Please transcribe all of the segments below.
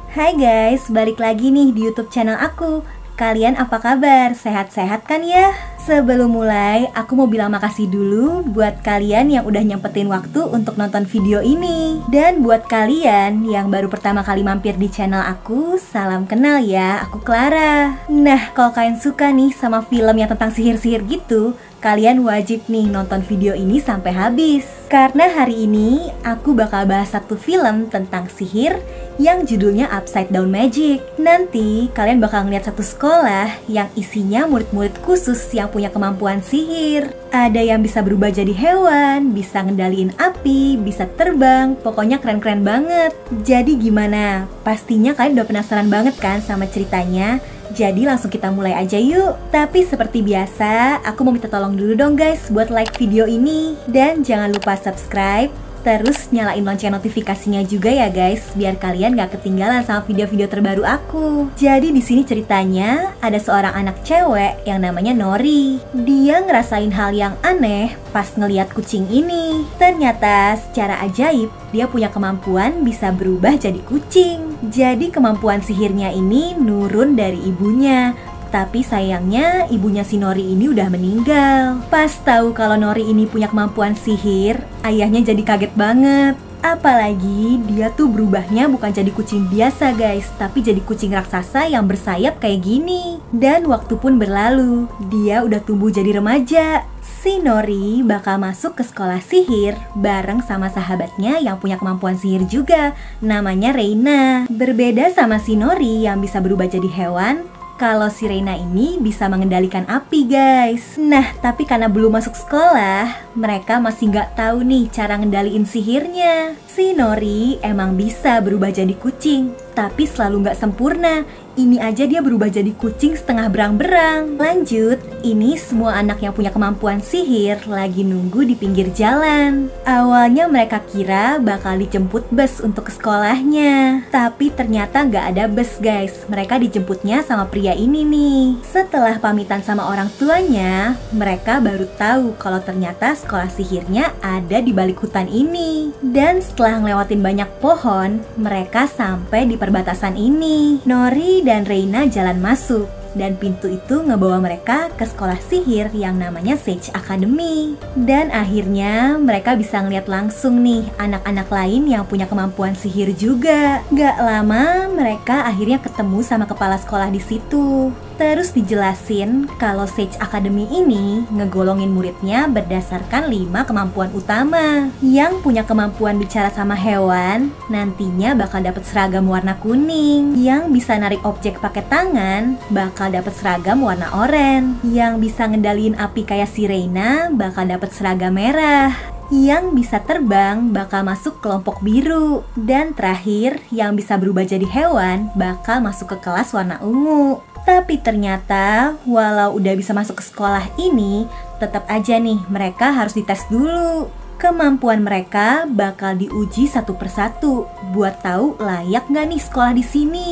Hai guys, balik lagi nih di YouTube channel aku. Kalian apa kabar? Sehat-sehat kan ya? Sebelum mulai, aku mau bilang makasih dulu buat kalian yang udah nyempetin waktu untuk nonton video ini. Dan buat kalian yang baru pertama kali mampir di channel aku, salam kenal ya, aku Clara. Nah, kalau kalian suka nih sama film yang tentang sihir-sihir gitu, kalian wajib nih nonton video ini sampai habis. Karena hari ini aku bakal bahas satu film tentang sihir yang judulnya Upside Down Magic. Nanti kalian bakal ngeliat satu sekolah yang isinya murid-murid khusus yang punya kemampuan sihir. Ada yang bisa berubah jadi hewan, bisa ngendaliin api, bisa terbang, pokoknya keren-keren banget. Jadi gimana? Pastinya kalian udah penasaran banget kan sama ceritanya? Jadi langsung kita mulai aja yuk. Tapi seperti biasa, aku mau minta tolong dulu dong guys buat like video ini. Dan jangan lupa subscribe, terus nyalain lonceng notifikasinya juga ya guys, biar kalian gak ketinggalan sama video-video terbaru aku. Jadi di sini ceritanya ada seorang anak cewek yang namanya Nori. Dia ngerasain hal yang aneh pas ngeliat kucing ini. Ternyata secara ajaib dia punya kemampuan bisa berubah jadi kucing. Jadi kemampuan sihirnya ini nurun dari ibunya. Tapi sayangnya ibunya si Nori ini udah meninggal. Pas tahu kalau Nori ini punya kemampuan sihir, ayahnya jadi kaget banget. Apalagi dia tuh berubahnya bukan jadi kucing biasa guys, tapi jadi kucing raksasa yang bersayap kayak gini. Dan waktu pun berlalu, dia udah tumbuh jadi remaja. Si Nori bakal masuk ke sekolah sihir bareng sama sahabatnya yang punya kemampuan sihir juga, namanya Reina. Berbeda sama si Nori yang bisa berubah jadi hewan, kalau si Reina ini bisa mengendalikan api guys. Nah, tapi karena belum masuk sekolah, mereka masih nggak tahu nih cara ngendaliin sihirnya. Si Nori emang bisa berubah jadi kucing, tapi selalu nggak sempurna. Ini aja dia berubah jadi kucing setengah berang-berang. Lanjut, ini semua anak yang punya kemampuan sihir lagi nunggu di pinggir jalan. Awalnya mereka kira bakal dijemput bus untuk ke sekolahnya, tapi ternyata nggak ada bus guys. Mereka dijemputnya sama pria ini nih. Setelah pamitan sama orang tuanya, mereka baru tahu kalau ternyata sekolah sihirnya ada di balik hutan ini. Dan setelah ngelewatin banyak pohon, mereka sampai di perbatasan ini. Nori dan Reina jalan masuk, dan pintu itu ngebawa mereka ke sekolah sihir yang namanya Sage Academy. Dan akhirnya mereka bisa ngeliat langsung nih anak-anak lain yang punya kemampuan sihir juga. Gak lama mereka akhirnya ketemu sama kepala sekolah di situ. Terus dijelasin kalau Sage Academy ini ngegolongin muridnya berdasarkan 5 kemampuan utama. Yang punya kemampuan bicara sama hewan nantinya bakal dapat seragam warna kuning. Yang bisa narik objek pakai tangan bakal dapat seragam warna oranye. Yang bisa ngendaliin api kayak si Reina bakal dapat seragam merah. Yang bisa terbang bakal masuk kelompok biru. Dan terakhir, yang bisa berubah jadi hewan bakal masuk ke kelas warna ungu. Tapi ternyata walau udah bisa masuk ke sekolah ini, tetap aja nih mereka harus dites dulu. Kemampuan mereka bakal diuji satu persatu buat tahu layak nggak nih sekolah di sini.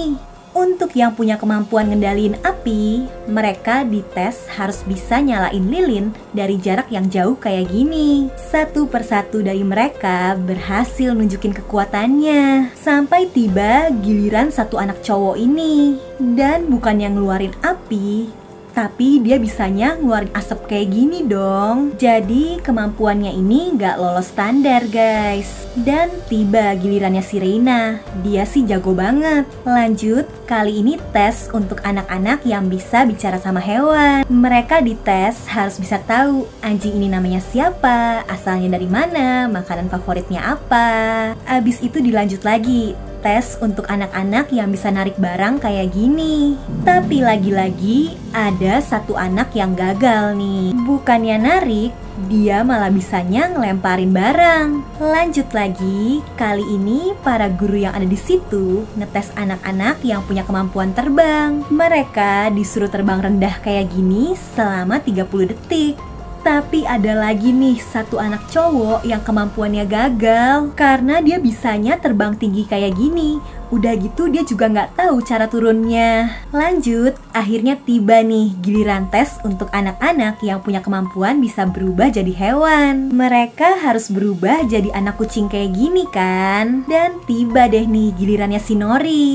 Untuk yang punya kemampuan ngendaliin api, mereka dites harus bisa nyalain lilin dari jarak yang jauh kayak gini. Satu persatu dari mereka berhasil nunjukin kekuatannya. Sampai tiba giliran satu anak cowok ini. Dan bukan yang ngeluarin api, tapi dia bisanya ngeluarin asap kayak gini dong. Jadi kemampuannya ini gak lolos standar guys. Dan tiba gilirannya si Reina. Dia sih jago banget. Lanjut, kali ini tes untuk anak-anak yang bisa bicara sama hewan. Mereka dites harus bisa tahu anjing ini namanya siapa, asalnya dari mana, makanan favoritnya apa. Abis itu dilanjut lagi tes untuk anak-anak yang bisa narik barang kayak gini. Tapi lagi-lagi ada satu anak yang gagal nih. Bukannya narik, dia malah bisanya ngelemparin barang. Lanjut lagi, kali ini para guru yang ada di situ ngetes anak-anak yang punya kemampuan terbang. Mereka disuruh terbang rendah kayak gini selama 30 detik. Tapi ada lagi nih satu anak cowok yang kemampuannya gagal karena dia bisanya terbang tinggi kayak gini. Udah gitu dia juga nggak tahu cara turunnya. Lanjut, akhirnya tiba nih giliran tes untuk anak-anak yang punya kemampuan bisa berubah jadi hewan. Mereka harus berubah jadi anak kucing kayak gini kan. Dan tiba deh nih gilirannya si Nori.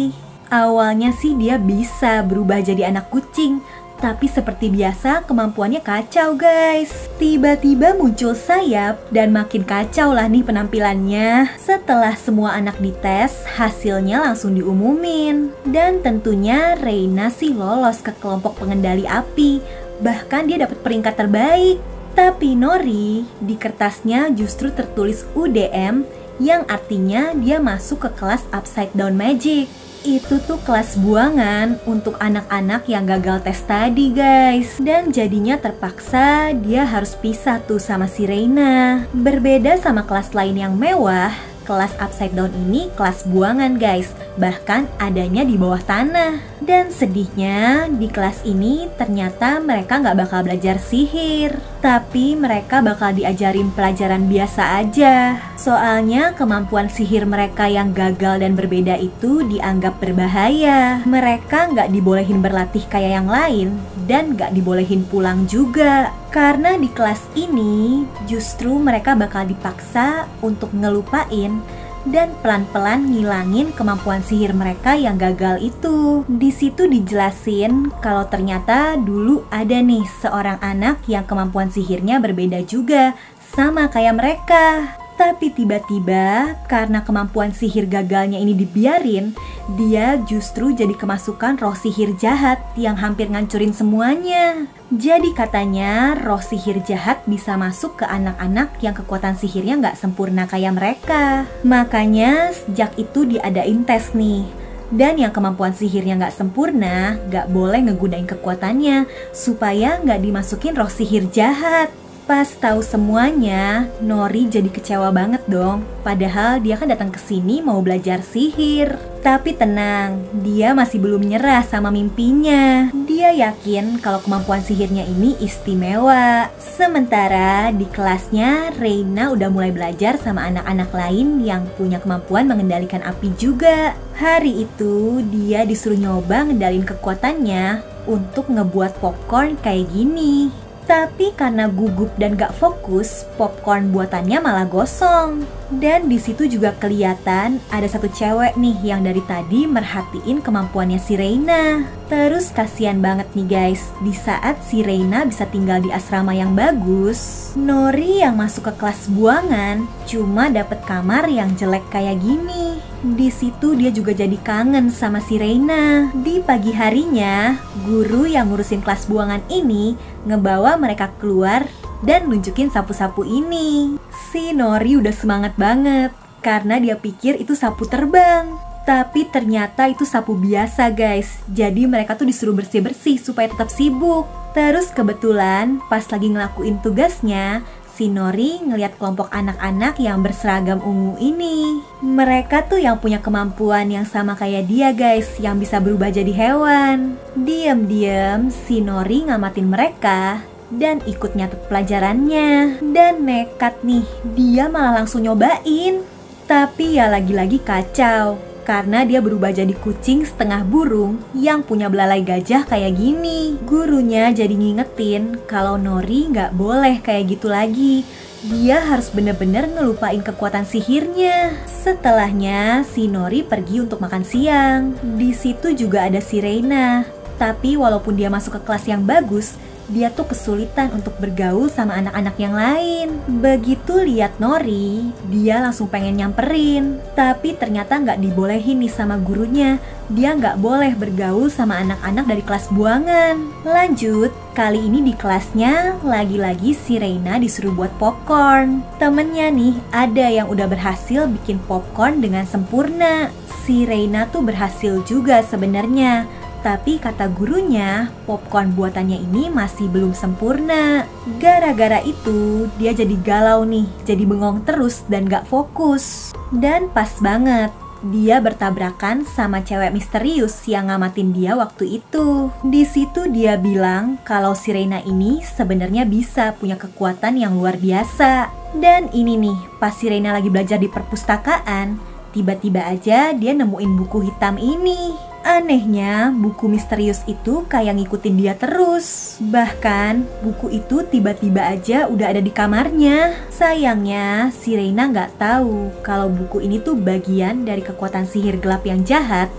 Awalnya sih dia bisa berubah jadi anak kucing, tapi seperti biasa kemampuannya kacau guys. Tiba-tiba muncul sayap dan makin kacau lah nih penampilannya. Setelah semua anak dites, hasilnya langsung diumumin. Dan tentunya Reina sih lolos ke kelompok pengendali api. Bahkan dia dapat peringkat terbaik. Tapi Nori di kertasnya justru tertulis UDM, yang artinya dia masuk ke kelas Upside Down Magic. Itu tuh kelas buangan untuk anak-anak yang gagal tes tadi guys. Dan jadinya terpaksa dia harus pisah tuh sama si Reina. Berbeda sama kelas lain yang mewah, kelas Upside Down ini kelas buangan guys. Bahkan adanya di bawah tanah. Dan sedihnya di kelas ini ternyata mereka nggak bakal belajar sihir, tapi mereka bakal diajarin pelajaran biasa aja. Soalnya kemampuan sihir mereka yang gagal dan berbeda itu dianggap berbahaya. Mereka nggak dibolehin berlatih kayak yang lain dan nggak dibolehin pulang juga. Karena di kelas ini justru mereka bakal dipaksa untuk ngelupain dan pelan-pelan ngilangin kemampuan sihir mereka yang gagal itu. Di situ dijelasin kalau ternyata dulu ada nih seorang anak yang kemampuan sihirnya berbeda juga sama kayak mereka. Tapi tiba-tiba karena kemampuan sihir gagalnya ini dibiarin, dia justru jadi kemasukan roh sihir jahat yang hampir ngancurin semuanya. Jadi katanya roh sihir jahat bisa masuk ke anak-anak yang kekuatan sihirnya nggak sempurna kayak mereka. Makanya sejak itu diadain tes nih. Dan yang kemampuan sihirnya nggak sempurna, nggak boleh ngegunain kekuatannya supaya nggak dimasukin roh sihir jahat. Pas tahu semuanya, Nori jadi kecewa banget dong. Padahal dia kan datang ke sini mau belajar sihir. Tapi tenang, dia masih belum nyerah sama mimpinya. Dia yakin kalau kemampuan sihirnya ini istimewa. Sementara di kelasnya, Reina udah mulai belajar sama anak-anak lain yang punya kemampuan mengendalikan api juga. Hari itu, dia disuruh nyoba ngendalin kekuatannya untuk ngebuat popcorn kayak gini. Tapi karena gugup dan gak fokus, popcorn buatannya malah gosong. Dan di situ juga kelihatan ada satu cewek nih yang dari tadi merhatiin kemampuannya si Reina. Terus kasihan banget nih guys, di saat si Reina bisa tinggal di asrama yang bagus, Nori yang masuk ke kelas buangan cuma dapet kamar yang jelek kayak gini. Di situ dia juga jadi kangen sama si Reina. Di pagi harinya, guru yang ngurusin kelas buangan ini ngebawa mereka keluar dan nunjukin sapu-sapu ini. Si Nori udah semangat banget karena dia pikir itu sapu terbang. Tapi ternyata itu sapu biasa guys. Jadi mereka tuh disuruh bersih-bersih supaya tetap sibuk. Terus kebetulan pas lagi ngelakuin tugasnya, si Nori ngeliat kelompok anak-anak yang berseragam ungu ini. Mereka tuh yang punya kemampuan yang sama kayak dia guys, yang bisa berubah jadi hewan. Diam-diam si Nori ngamatin mereka dan ikut nyatet pelajarannya. Dan nekat nih, dia malah langsung nyobain. Tapi ya lagi-lagi kacau, karena dia berubah jadi kucing setengah burung yang punya belalai gajah kayak gini. Gurunya jadi ngingetin kalau Nori nggak boleh kayak gitu lagi. Dia harus bener-bener ngelupain kekuatan sihirnya. Setelahnya, si Nori pergi untuk makan siang. Di situ juga ada si Reina. Tapi walaupun dia masuk ke kelas yang bagus, dia tuh kesulitan untuk bergaul sama anak-anak yang lain. Begitu lihat Nori, dia langsung pengen nyamperin. Tapi ternyata nggak dibolehin nih sama gurunya. Dia nggak boleh bergaul sama anak-anak dari kelas buangan. Lanjut, kali ini di kelasnya lagi-lagi si Reina disuruh buat popcorn. Temennya nih ada yang udah berhasil bikin popcorn dengan sempurna. Si Reina tuh berhasil juga sebenarnya. Tapi kata gurunya, popcorn buatannya ini masih belum sempurna. Gara-gara itu, dia jadi galau nih, jadi bengong terus dan gak fokus. Dan pas banget, dia bertabrakan sama cewek misterius yang ngamatin dia waktu itu. Di situ dia bilang kalau si Reina ini sebenarnya bisa punya kekuatan yang luar biasa. Dan ini nih, pas si Reina lagi belajar di perpustakaan, tiba-tiba aja dia nemuin buku hitam ini. Anehnya, buku misterius itu kayak ngikutin dia terus. Bahkan, buku itu tiba-tiba aja udah ada di kamarnya. Sayangnya, si Reina nggak tahu kalau buku ini tuh bagian dari kekuatan sihir gelap yang jahat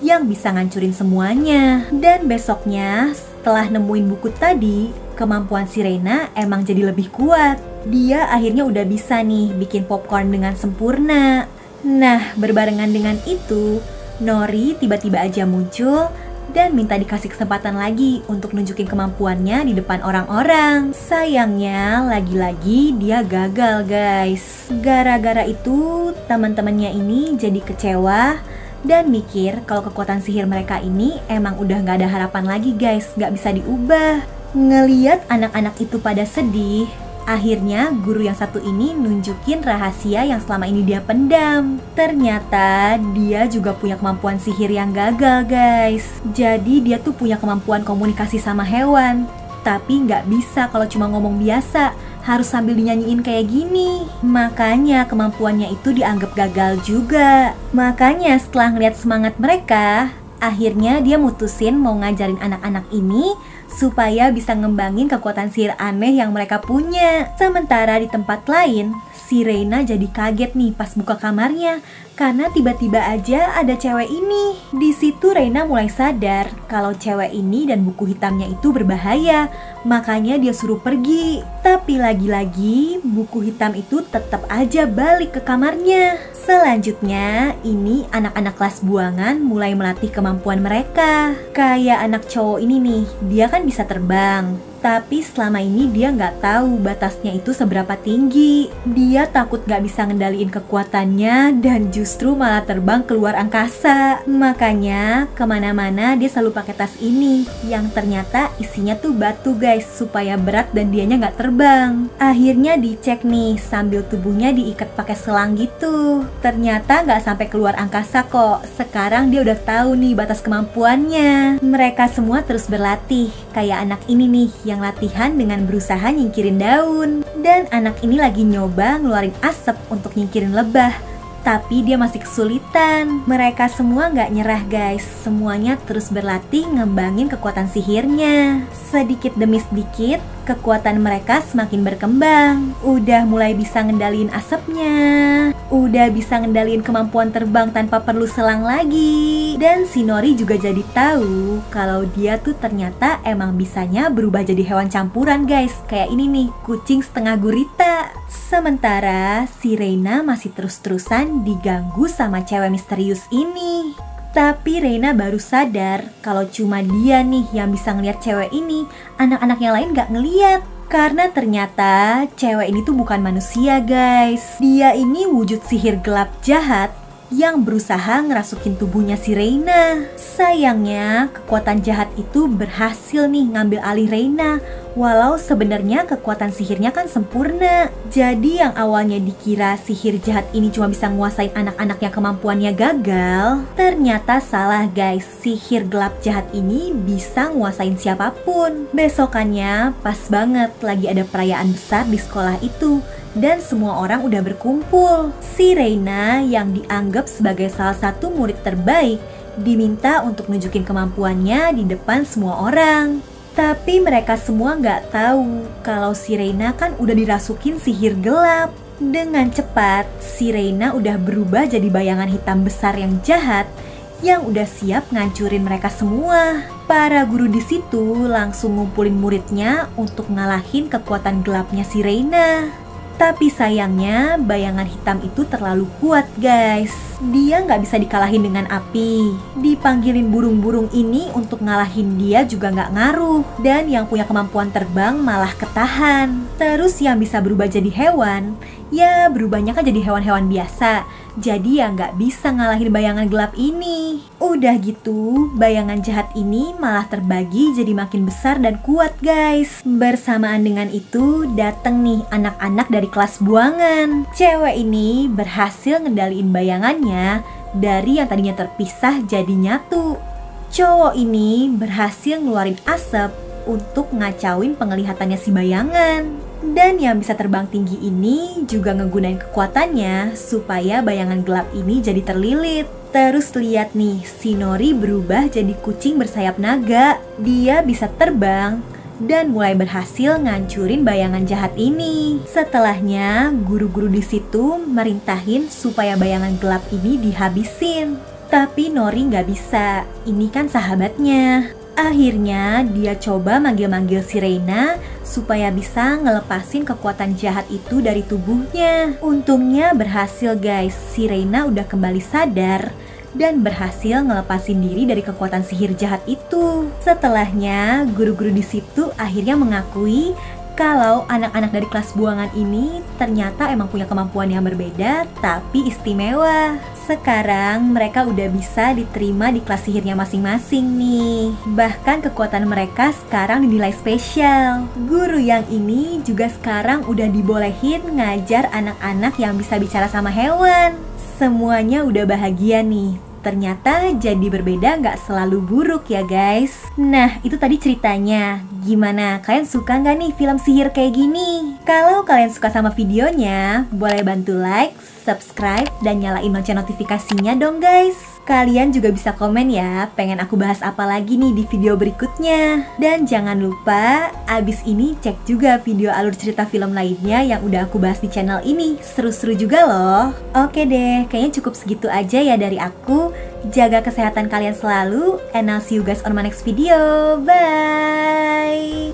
yang bisa ngancurin semuanya. Dan besoknya setelah nemuin buku tadi, kemampuan si Reina emang jadi lebih kuat. Dia akhirnya udah bisa nih bikin popcorn dengan sempurna. Nah, berbarengan dengan itu, Nori tiba-tiba aja muncul dan minta dikasih kesempatan lagi untuk nunjukin kemampuannya di depan orang-orang. Sayangnya, lagi-lagi dia gagal, guys. Gara-gara itu, teman-temannya ini jadi kecewa dan mikir kalau kekuatan sihir mereka ini emang udah gak ada harapan lagi, guys. Gak bisa diubah. Ngeliat anak-anak itu pada sedih, akhirnya guru yang satu ini nunjukin rahasia yang selama ini dia pendam. Ternyata dia juga punya kemampuan sihir yang gagal, guys. Jadi dia tuh punya kemampuan komunikasi sama hewan. Tapi nggak bisa kalau cuma ngomong biasa, harus sambil dinyanyiin kayak gini. Makanya kemampuannya itu dianggap gagal juga. Makanya setelah ngeliat semangat mereka, akhirnya dia mutusin mau ngajarin anak-anak ini supaya bisa ngembangin kekuatan sihir aneh yang mereka punya. Sementara di tempat lain, si Reina jadi kaget nih pas buka kamarnya karena tiba-tiba aja ada cewek ini. Di situ Reina mulai sadar kalau cewek ini dan buku hitamnya itu berbahaya. Makanya dia suruh pergi. Tapi lagi-lagi buku hitam itu tetap aja balik ke kamarnya. Selanjutnya, ini anak-anak kelas buangan mulai melatih kemampuan mereka. Kayak anak cowok ini nih, dia kan bisa terbang. Tapi selama ini dia nggak tahu batasnya itu seberapa tinggi. Dia takut nggak bisa ngendaliin kekuatannya dan justru malah terbang keluar angkasa. Makanya kemana-mana dia selalu pakai tas ini yang ternyata isinya tuh batu, guys, supaya berat dan dianya nggak terbang. Akhirnya dicek nih sambil tubuhnya diikat pakai selang gitu. Ternyata nggak sampai keluar angkasa kok. Sekarang dia udah tahu nih batas kemampuannya. Mereka semua terus berlatih kayak anak ini nih yang latihan dengan berusaha nyingkirin daun. Dan anak ini lagi nyoba ngeluarin asap untuk nyingkirin lebah. Tapi dia masih kesulitan. Mereka semua nggak nyerah, guys. Semuanya terus berlatih ngembangin kekuatan sihirnya. Sedikit demi sedikit, kekuatan mereka semakin berkembang. Udah mulai bisa ngendaliin asapnya. Udah bisa ngendaliin kemampuan terbang tanpa perlu selang lagi. Dan si Nori juga jadi tahu kalau dia tuh ternyata emang bisanya berubah jadi hewan campuran, guys. Kayak ini nih, kucing setengah gurita. Sementara si Reina masih terus-terusan diganggu sama cewek misterius ini. Tapi Reina baru sadar kalau cuma dia nih yang bisa ngeliat cewek ini. Anak-anak yang lain gak ngeliat. Karena ternyata cewek ini tuh bukan manusia, guys. Dia ini wujud sihir gelap jahat yang berusaha ngerasukin tubuhnya si Reina. Sayangnya kekuatan jahat itu berhasil nih ngambil alih Reina. Walau sebenarnya kekuatan sihirnya kan sempurna. Jadi yang awalnya dikira sihir jahat ini cuma bisa nguasain anak-anak yang kemampuannya gagal, ternyata salah, guys. Sihir gelap jahat ini bisa nguasain siapapun. Besokannya pas banget lagi ada perayaan besar di sekolah itu. Dan semua orang udah berkumpul. Si Reina yang dianggap sebagai salah satu murid terbaik diminta untuk nunjukin kemampuannya di depan semua orang. Tapi mereka semua nggak tahu kalau si Reina kan udah dirasukin sihir gelap. Dengan cepat, si Reina udah berubah jadi bayangan hitam besar yang jahat yang udah siap ngancurin mereka semua. Para guru di situ langsung ngumpulin muridnya untuk ngalahin kekuatan gelapnya si Reina. Tapi sayangnya bayangan hitam itu terlalu kuat, guys. Dia nggak bisa dikalahin dengan api. Dipanggilin burung-burung ini untuk ngalahin dia juga nggak ngaruh. Dan yang punya kemampuan terbang malah ketahan. Terus yang bisa berubah jadi hewan, ya berubahnya kan jadi hewan-hewan biasa. Jadi ya nggak bisa ngalahin bayangan gelap ini. Udah gitu, bayangan jahat ini malah terbagi jadi makin besar dan kuat, guys. Bersamaan dengan itu, dateng nih anak-anak dari kelas buangan. Cewek ini berhasil ngendaliin bayangannya dari yang tadinya terpisah jadi nyatu. Cowok ini berhasil ngeluarin asap untuk ngacauin penglihatannya si bayangan. Dan yang bisa terbang tinggi ini juga ngegunain kekuatannya supaya bayangan gelap ini jadi terlilit. Terus lihat nih, si Nori berubah jadi kucing bersayap naga. Dia bisa terbang dan mulai berhasil ngancurin bayangan jahat ini. Setelahnya, guru-guru di situ merintahin supaya bayangan gelap ini dihabisin. Tapi Nori nggak bisa, ini kan sahabatnya. Akhirnya dia coba manggil-manggil si Reina supaya bisa ngelepasin kekuatan jahat itu dari tubuhnya. Untungnya berhasil guys, si Reina udah kembali sadar dan berhasil ngelepasin diri dari kekuatan sihir jahat itu. Setelahnya, guru-guru di situ akhirnya mengakui kalau anak-anak dari kelas buangan ini ternyata emang punya kemampuan yang berbeda tapi istimewa. Sekarang mereka udah bisa diterima di kelas sihirnya masing-masing nih. Bahkan kekuatan mereka sekarang dinilai spesial. Guru yang ini juga sekarang udah dibolehin ngajar anak-anak yang bisa bicara sama hewan. Semuanya udah bahagia nih. Ternyata jadi berbeda nggak selalu buruk ya guys. Nah itu tadi ceritanya. Gimana? Kalian suka nggak nih film sihir kayak gini? Kalau kalian suka sama videonya, boleh bantu like, subscribe, dan nyalain lonceng notifikasinya dong guys. Kalian juga bisa komen ya, pengen aku bahas apa lagi nih di video berikutnya. Dan jangan lupa, abis ini cek juga video alur cerita film lainnya yang udah aku bahas di channel ini. Seru-seru juga loh. Oke deh, kayaknya cukup segitu aja ya dari aku. Jaga kesehatan kalian selalu, and I'll see you guys on my next video. Bye!